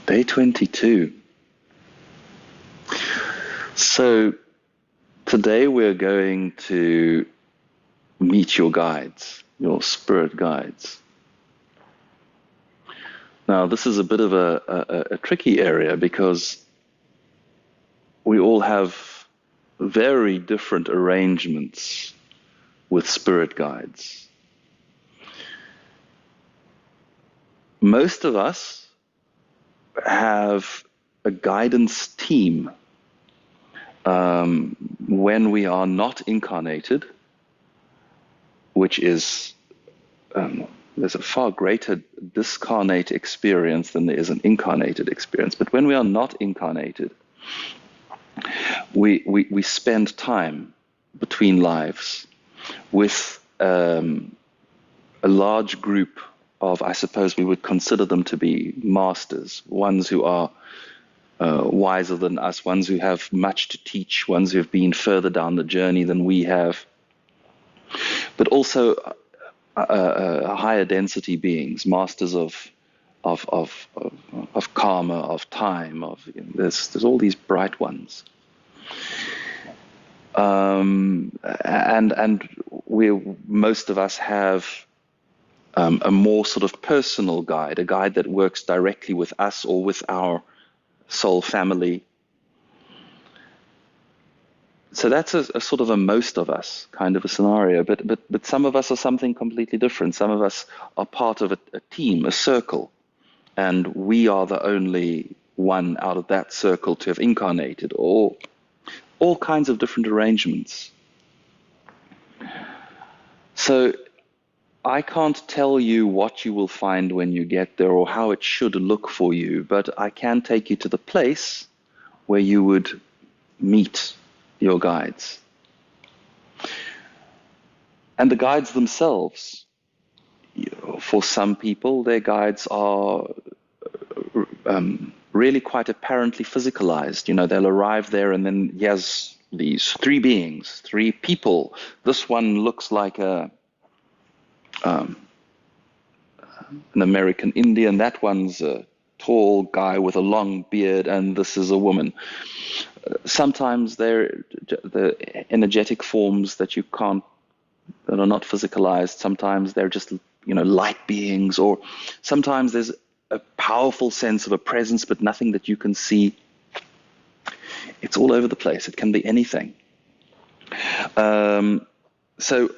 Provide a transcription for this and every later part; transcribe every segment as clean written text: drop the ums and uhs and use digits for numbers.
Day 22. So today we're going to meet your guides, your spirit guides. Now, this is a bit of a tricky area because we all have very different arrangements with spirit guides. Most of us have a guidance team when we are not incarnated, which is there's a far greater discarnate experience than there is an incarnated experience. But when we are not incarnated, we spend time between lives with a large group of, I suppose we would consider them to be masters, ones who are wiser than us, ones who have much to teach, ones who have been further down the journey than we have, but also higher density beings, masters of karma, of time, there's all these bright ones, and most of us have a more sort of personal guide, a guide that works directly with us or with our soul family. So that's a sort of a most of us kind of a scenario, but some of us are something completely different. Some of us are part of a team, a circle, and we are the only one out of that circle to have incarnated, or all kinds of different arrangements. So I can't tell you what you will find when you get there or how it should look for you, but I can take you to the place where you would meet your guides. And the guides themselves, for some people, their guides are really quite apparently physicalized. They'll arrive there and then here's these three beings, three people. This one looks like an American Indian. That one's a tall guy with a long beard, and this is a woman. Sometimes they're the energetic forms that are not physicalized. Sometimes they're just light beings, or sometimes there's a powerful sense of a presence, but nothing that you can see. It's all over the place. It can be anything. So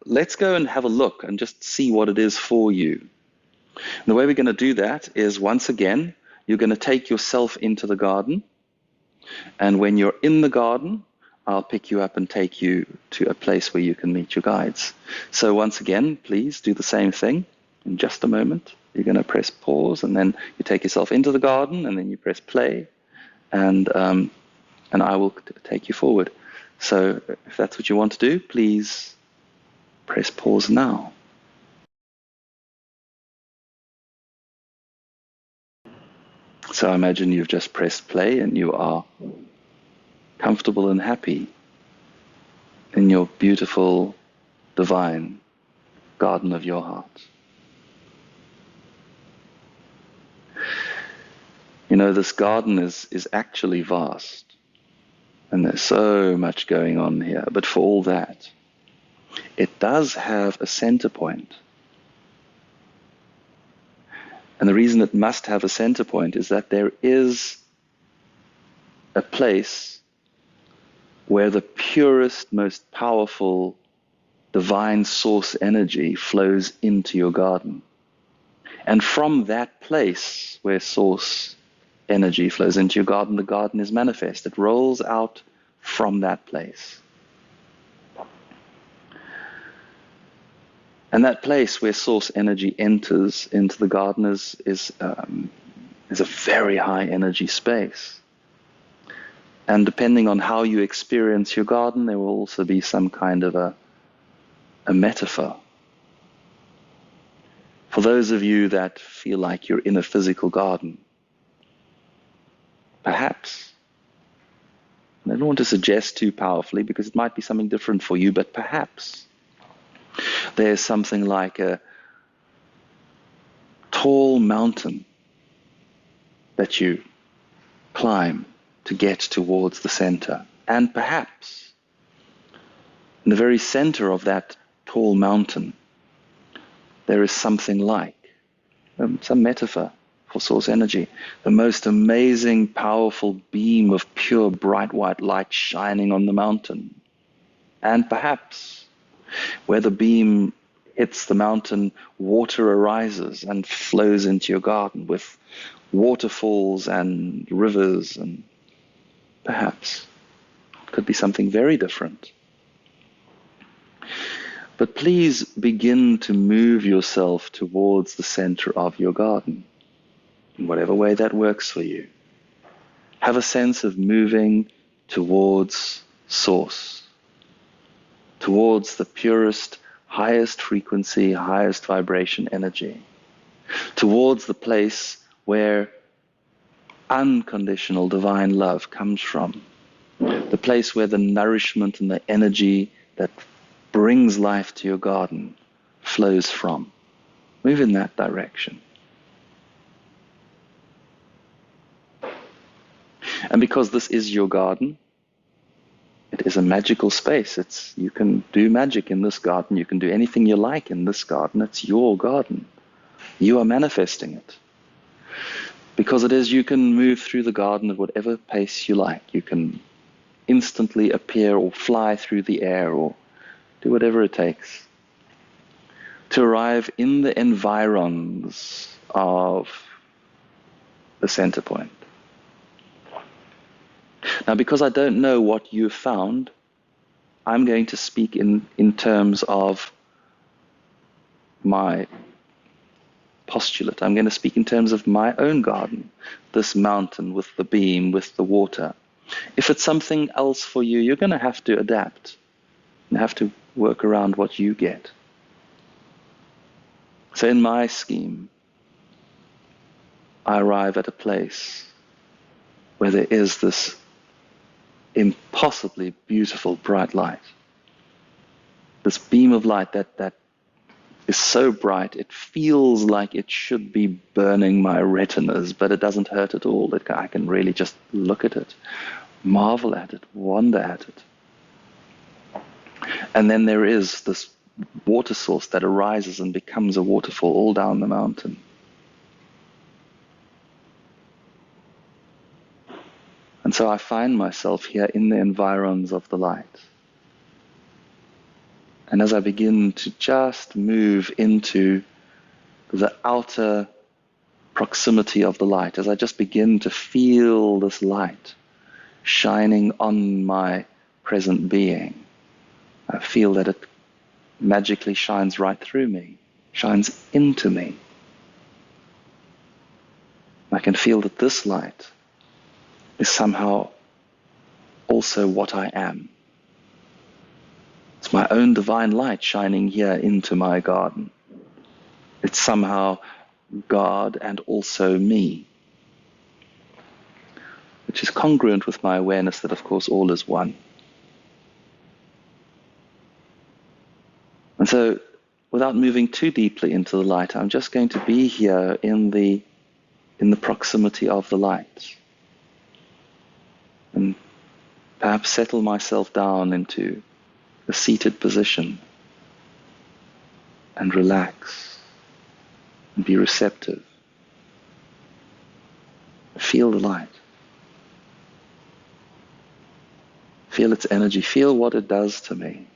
let's go and have a look and just see what it is for you. And the way we're going to do that is, once again, you're going to take yourself into the garden. And when you're in the garden, I'll pick you up and take you to a place where you can meet your guides. So once again, please do the same thing. In just a moment, you're going to press pause, and then you take yourself into the garden, and then you press play, and I will take you forward. So if that's what you want to do, please press pause now. So I imagine you've just pressed play and you are comfortable and happy in your beautiful, divine garden of your heart. This garden is actually vast, and there's so much going on here. But for all that, it does have a center point. And the reason it must have a center point is that there is a place where the purest, most powerful, divine source energy flows into your garden. And from that place where source energy flows into your garden, the garden is manifest. It rolls out from that place. And that place where source energy enters into the garden is a very high energy space. And depending on how you experience your garden, there will also be some kind of a metaphor. For those of you that feel like you're in a physical garden, perhaps, and I don't want to suggest too powerfully because it might be something different for you, but perhaps there's something like a tall mountain that you climb to get towards the center. And perhaps in the very center of that tall mountain, there is something like, some metaphor for source energy, the most amazing, powerful beam of pure, bright white light shining on the mountain. And perhaps where the beam hits the mountain, water arises and flows into your garden with waterfalls and rivers, and perhaps it could be something very different. But please begin to move yourself towards the center of your garden, in whatever way that works for you. Have a sense of moving towards source, towards the purest, highest frequency, highest vibration energy, towards the place where unconditional divine love comes from, the place where the nourishment and the energy that brings life to your garden flows from. Move in that direction. And because this is your garden, it is a magical space. You can do magic in this garden. You can do anything you like in this garden. It's your garden. You are manifesting it. Because it is, you can move through the garden at whatever pace you like. You can instantly appear or fly through the air or do whatever it takes to arrive in the environs of the center point. Now, because I don't know what you've found, I'm going to speak in terms of my postulate. I'm going to speak in terms of my own garden, this mountain with the beam, with the water. If it's something else for you, you're going to have to adapt and have to work around what you get. So in my scheme, I arrive at a place where there is this impossibly beautiful bright light. This beam of light that is so bright, it feels like it should be burning my retinas, but it doesn't hurt at all. I can really just look at it, marvel at it, wonder at it. And then there is this water source that arises and becomes a waterfall all down the mountain. And so I find myself here in the environs of the light. And as I begin to just move into the outer proximity of the light, as I just begin to feel this light shining on my present being, I feel that it magically shines right through me, shines into me. I can feel that this light is somehow also what I am. It's my own divine light shining here into my garden. It's somehow God and also me, which is congruent with my awareness that, of course, all is one. And so, without moving too deeply into the light, I'm just going to be here in the proximity of the light. And perhaps settle myself down into a seated position and relax and be receptive. Feel the light. Feel its energy. Feel what it does to me.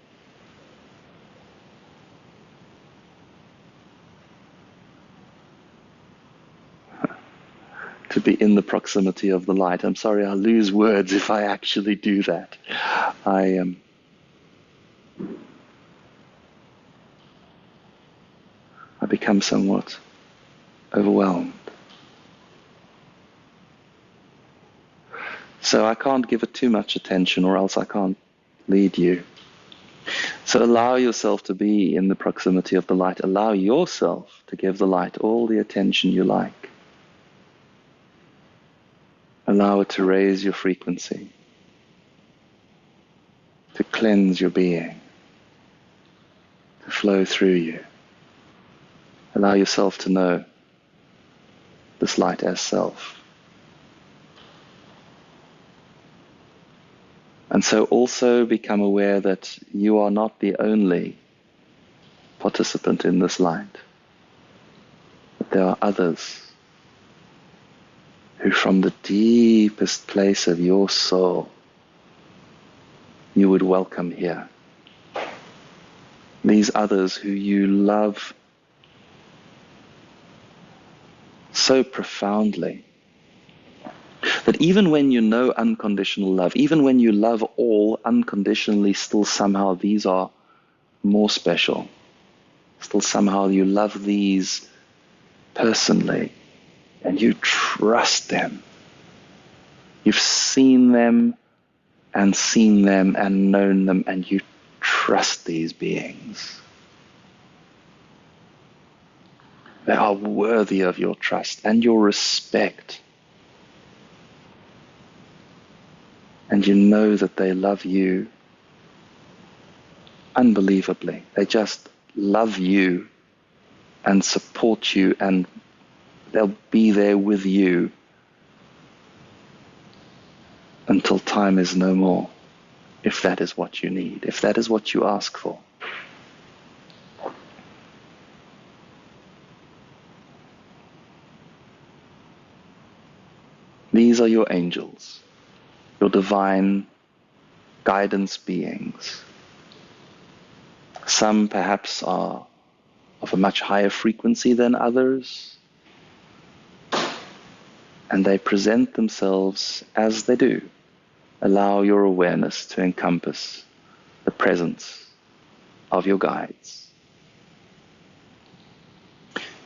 To be in the proximity of the light. I'm sorry, I'll lose words if I actually do that. I become somewhat overwhelmed. So I can't give it too much attention, or else I can't lead you. So allow yourself to be in the proximity of the light. Allow yourself to give the light all the attention you like. Allow it to raise your frequency, to cleanse your being, to flow through you. Allow yourself to know this light as self. And so also become aware that you are not the only participant in this light. That there are others who from the deepest place of your soul you would welcome here. These others who you love so profoundly that even when you know unconditional love, even when you love all unconditionally, still somehow these are more special. Still somehow you love these personally and you trust them. You've seen them and known them, and you trust these beings. They are worthy of your trust and your respect. And you know that they love you unbelievably. They just love you and support you, and they'll be there with you until time is no more, if that is what you need, if that is what you ask for. These are your angels, your divine guidance beings. Some perhaps are of a much higher frequency than others, and they present themselves as they do. Allow your awareness to encompass the presence of your guides.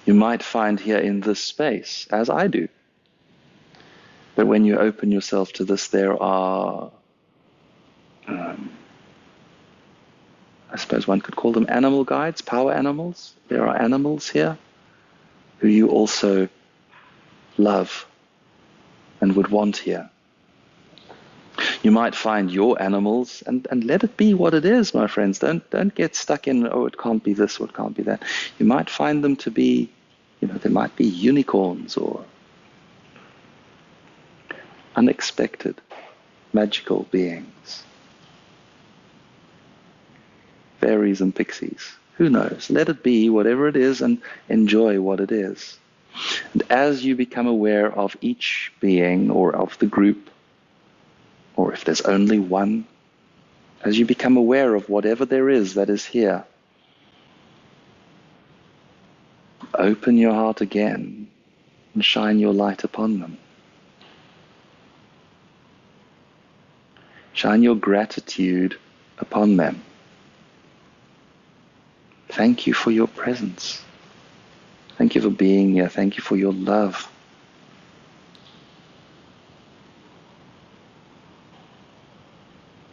You might find here in this space, as I do, that when you open yourself to this, there are, I suppose one could call them animal guides, power animals. There are animals here who you also love and would want here. You might find your animals, and let it be what it is, my friends. Don't get stuck in, oh, it can't be this or it can't be that. You might find them to be, they might be unicorns or unexpected, magical beings. Fairies and pixies. Who knows? Let it be whatever it is and enjoy what it is. And as you become aware of each being or of the group, or if there's only one, as you become aware of whatever there is that is here, open your heart again and shine your light upon them. Shine your gratitude upon them. Thank you for your presence. Thank you for being here. Thank you for your love.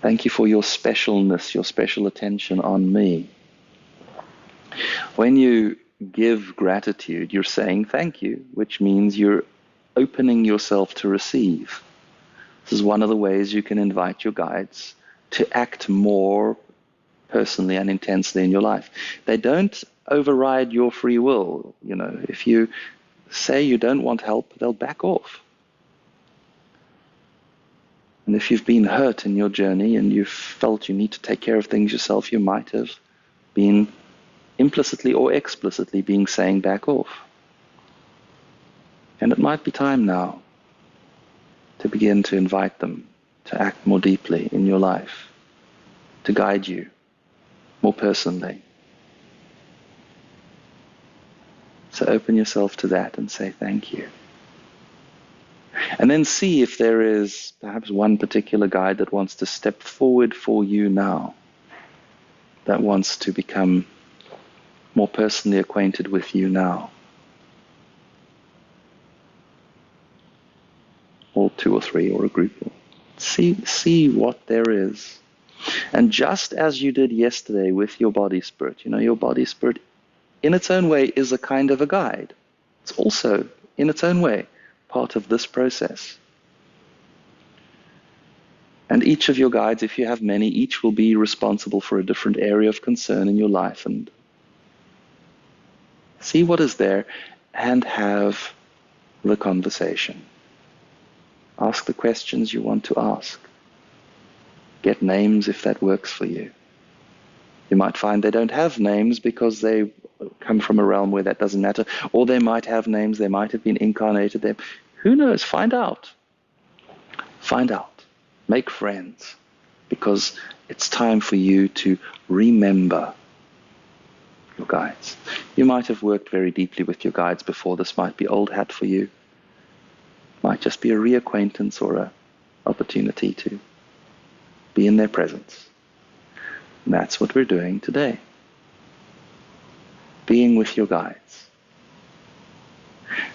Thank you for your specialness, your special attention on me. When you give gratitude, you're saying thank you, which means you're opening yourself to receive. This is one of the ways you can invite your guides to act more personally and intensely in your life. They don't override your free will. If you say you don't want help, they'll back off. And if you've been hurt in your journey and you've felt you need to take care of things yourself, you might have been implicitly or explicitly saying back off. And it might be time now to begin to invite them to act more deeply in your life, to guide you more personally. So open yourself to that and say thank you. And then see if there is perhaps one particular guide that wants to step forward for you now, that wants to become more personally acquainted with you now. Or two or three or a group. See what there is. And just as you did yesterday with your body spirit, your body spirit in its own way is a kind of a guide. It's also, in its own way, part of this process. And each of your guides, if you have many, each will be responsible for a different area of concern in your life. And see what is there and have the conversation. Ask the questions you want to ask. Get names if that works for you. You might find they don't have names because they come from a realm where that doesn't matter. Or they might have names, they might have been incarnated there. Who knows? Find out. Find out. Make friends. Because it's time for you to remember your guides. You might have worked very deeply with your guides before. This might be old hat for you. Might just be a reacquaintance or an opportunity to be in their presence. And that's what we're doing today. Being with your guides.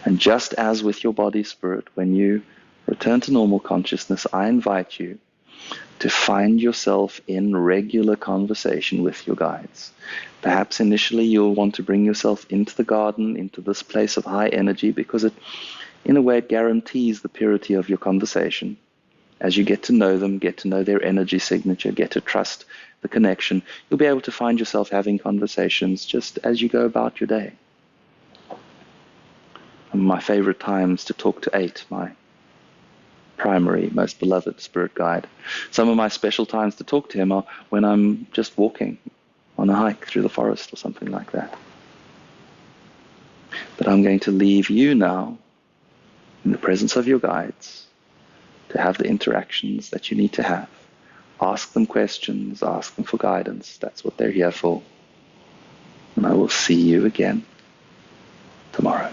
And just as with your body spirit, when you return to normal consciousness, I invite you to find yourself in regular conversation with your guides. Perhaps initially you'll want to bring yourself into the garden, into this place of high energy, because it, in a way, it guarantees the purity of your conversation. As you get to know them, get to know their energy signature, get to trust the connection, you'll be able to find yourself having conversations just as you go about your day. And my favorite times to talk to 8, my primary, most beloved spirit guide. Some of my special times to talk to him are when I'm just walking on a hike through the forest or something like that. But I'm going to leave you now in the presence of your guides to have the interactions that you need to have. Ask them questions, ask them for guidance. That's what they're here for. And I will see you again tomorrow.